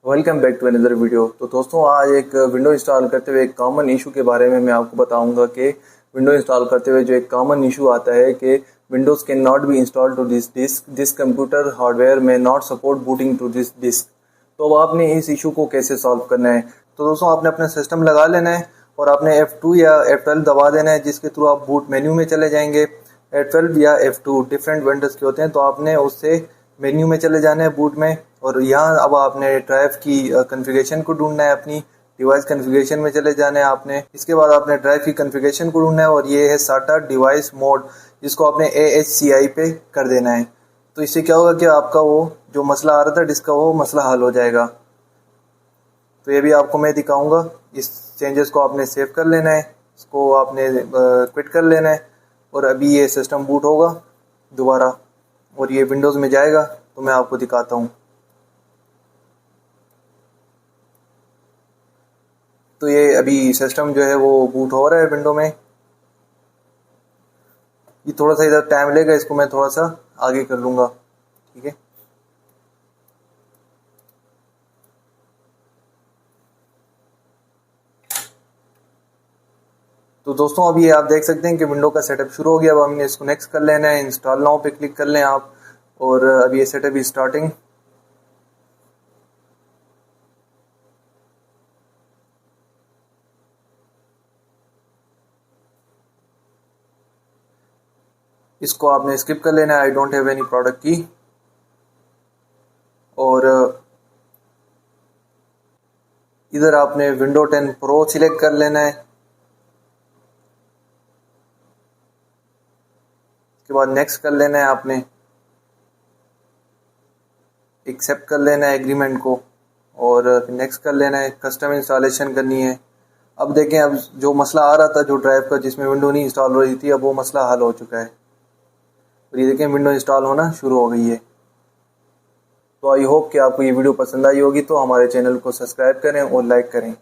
Welcome back to another video. तो दोस्तों आज एक विंडो इंस्टॉल करते हुए एक कॉमन इशू के बारे में मैं आपको बताऊंगा कि विंडो इंस्टॉल करते हुए जो एक कॉमन इशू आता है कि Windows can not be install to this disk, this computer hardware may not support booting to this disk. तो अब आपने इस इशू को कैसे सॉल्व करना है? तो दोस्तों आपने अपना सिस्टम लगा लेना है और आपने F2 या F12 दबा देना है, जिसके थ्रू आप बूट मेन्यू में चले जाएंगे। F12 या F2 डिफरेंट विंडोज के होते हैं, तो आपने उससे मेन्यू में चले जाना है बूट में, और यहाँ अब आपने ड्राइव की कॉन्फ़िगरेशन को ढूंढना है, अपनी डिवाइस कॉन्फ़िगरेशन में चले जाना है आपने। इसके बाद आपने ड्राइव की कॉन्फ़िगरेशन को ढूंढना है और ये है SATA डिवाइस मोड, जिसको आपने AHCI पे कर देना है। तो इससे क्या होगा कि आपका वो जो मसला आ रहा था डिस्क का, वो मसला हल हो जाएगा। तो ये भी आपको मैं दिखाऊंगा। इस चेंजेस को आपने सेव कर लेना है, इसको आपने क्विट कर लेना है, और अभी ये सिस्टम बूट होगा दोबारा और ये विंडोज़ में जाएगा। तो मैं आपको दिखाता हूँ। तो ये अभी सिस्टम जो है वो बूट हो रहा है विंडो में। ये थोड़ा सा इधर टाइम लेगा, इसको मैं थोड़ा सा आगे कर लूँगा, ठीक है। तो दोस्तों अभी ये आप देख सकते हैं कि विंडो का सेटअप शुरू हो गया। अब हमने इसको नेक्स्ट कर लेना है, इंस्टॉल नाउ पे क्लिक कर लें आप, और अभी ये सेटअप इज स्टार्टिंग। इसको आपने स्किप कर लेना है, I don't have any product की। और इधर आपने विंडो 10 प्रो सिलेक्ट कर लेना है। इसके बाद नेक्स्ट कर लेना है, आपने एक्सेप्ट कर लेना है एग्रीमेंट को, और नेक्स्ट कर लेना है। कस्टम इंस्टॉलेशन करनी है। अब देखें, अब जो मसला आ रहा था जो ड्राइव का, जिसमें विंडो नहीं इंस्टॉल हो रही थी, अब वो मसला हल हो चुका है। और ये देखें विंडो इंस्टॉल होना शुरू हो गई है। तो आई होप कि आपको ये वीडियो पसंद आई होगी। तो हमारे चैनल को सब्सक्राइब करें और लाइक करें।